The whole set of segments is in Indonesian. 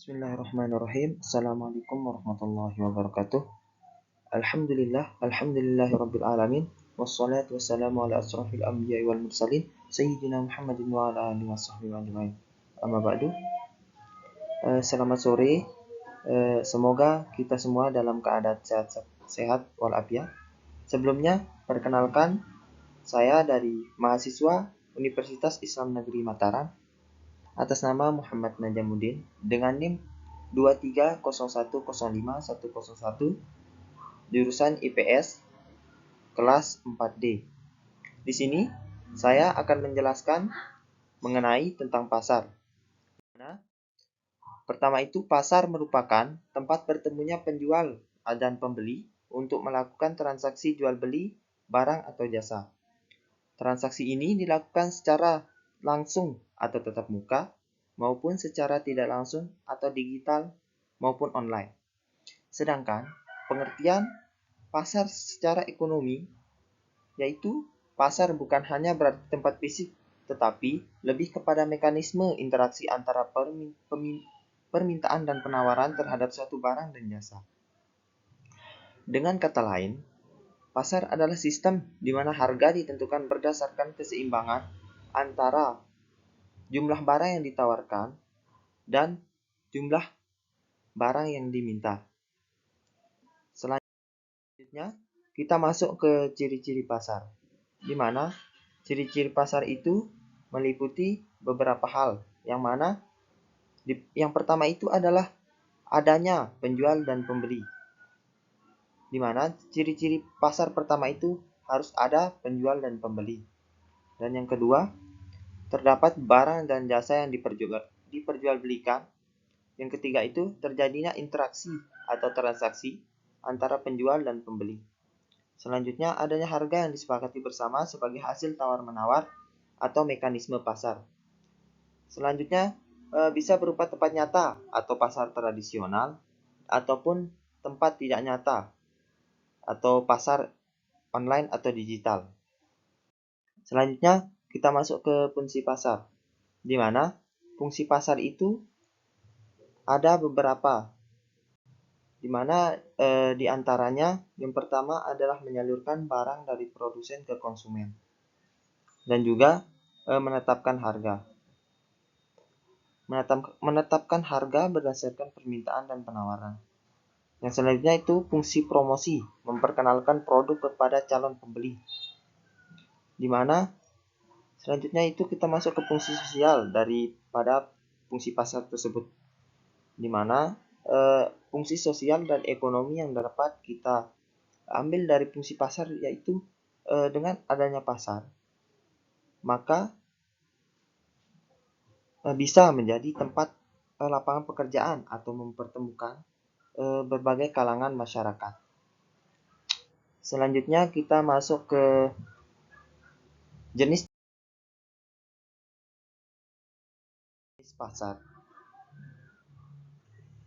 Bismillahirrahmanirrahim. Assalamualaikum warahmatullahi wabarakatuh. Alhamdulillahirabbil alamin. Wassalatu wassalamu ala asrofil anbiya'i wal mursalin sayyidina Muhammadin wa ala alihi washabbihi ajmain. Amma ba'du. Selamat sore. Semoga kita semua dalam keadaan sehat walafiat. Sebelumnya, perkenalkan, saya dari mahasiswa Universitas Islam Negeri Mataram atas nama Muhammad Najamuddin dengan NIM 230105101 jurusan IPS kelas 4D. Di sini saya akan menjelaskan mengenai tentang pasar. Pertama itu, pasar merupakan tempat bertemunya penjual dan pembeli untuk melakukan transaksi jual beli barang atau jasa. Transaksi ini dilakukan secara langsung atau tatap muka, maupun secara tidak langsung atau digital maupun online. Sedangkan pengertian pasar secara ekonomi yaitu pasar bukan hanya berarti tempat fisik, tetapi lebih kepada mekanisme interaksi antara permintaan dan penawaran terhadap suatu barang dan jasa. Dengan kata lain, pasar adalah sistem di mana harga ditentukan berdasarkan keseimbangan antara jumlah barang yang ditawarkan dan jumlah barang yang diminta. Selanjutnya, kita masuk ke ciri-ciri pasar, di mana ciri-ciri pasar itu meliputi beberapa hal, yang mana yang pertama itu adalah adanya penjual dan pembeli, di mana ciri-ciri pasar pertama itu harus ada penjual dan pembeli. Dan yang kedua, terdapat barang dan jasa yang diperjualbelikan. Yang ketiga itu terjadinya interaksi atau transaksi antara penjual dan pembeli. Selanjutnya, adanya harga yang disepakati bersama sebagai hasil tawar-menawar atau mekanisme pasar. Selanjutnya, bisa berupa tempat nyata atau pasar tradisional, ataupun tempat tidak nyata atau pasar online atau digital. Selanjutnya, kita masuk ke fungsi pasar, di mana fungsi pasar itu ada beberapa, di mana di antaranya yang pertama adalah menyalurkan barang dari produsen ke konsumen dan juga menetapkan harga. Menetapkan harga berdasarkan permintaan dan penawaran. Yang selanjutnya itu fungsi promosi, memperkenalkan produk kepada calon pembeli. Di mana selanjutnya itu kita masuk ke fungsi sosial daripada fungsi pasar tersebut, di mana fungsi sosial dan ekonomi yang dapat kita ambil dari fungsi pasar yaitu dengan adanya pasar, maka bisa menjadi tempat lapangan pekerjaan atau mempertemukan berbagai kalangan masyarakat. Selanjutnya kita masuk ke jenis pasar.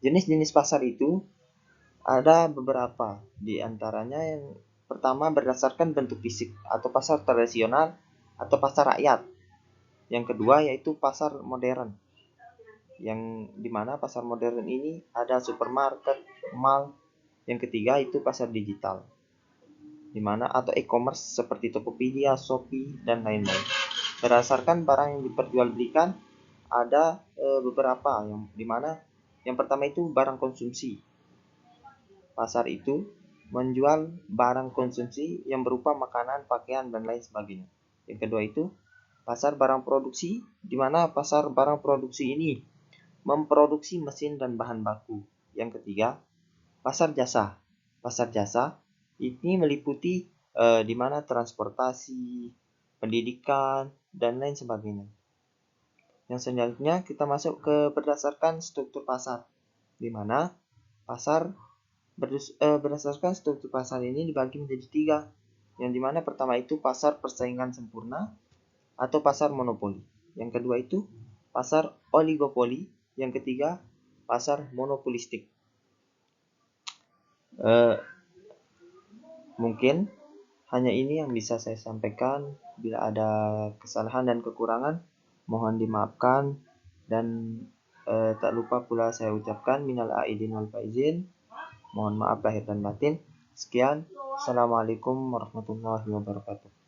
Jenis-jenis pasar itu ada beberapa, di antaranya yang pertama berdasarkan bentuk fisik atau pasar tradisional atau pasar rakyat. Yang kedua yaitu pasar modern, yang dimana pasar modern ini ada supermarket, mall. Yang ketiga itu pasar digital, dimana atau e-commerce seperti Tokopedia, Shopee, dan lain-lain. Berdasarkan barang yang diperjualbelikan ada beberapa, yang dimana yang pertama itu barang konsumsi. Pasar itu menjual barang konsumsi yang berupa makanan, pakaian, dan lain sebagainya. Yang kedua itu pasar barang produksi, di mana pasar barang produksi ini memproduksi mesin dan bahan baku. Yang ketiga, pasar jasa. Pasar jasa ini meliputi di mana transportasi, pendidikan, dan lain sebagainya. Yang selanjutnya kita masuk ke berdasarkan struktur pasar, di mana pasar berdasarkan struktur pasar ini dibagi menjadi 3, yang dimana pertama itu pasar persaingan sempurna atau pasar monopoli. Yang kedua itu pasar oligopoli. Yang ketiga pasar monopolistik. Mungkin hanya ini yang bisa saya sampaikan. Bila ada kesalahan dan kekurangan, mohon dimaafkan. Dan Tak lupa pula saya ucapkan minal aidin wal faizin. Mohon maaf lahir dan batin. Sekian. Assalamualaikum warahmatullahi wabarakatuh.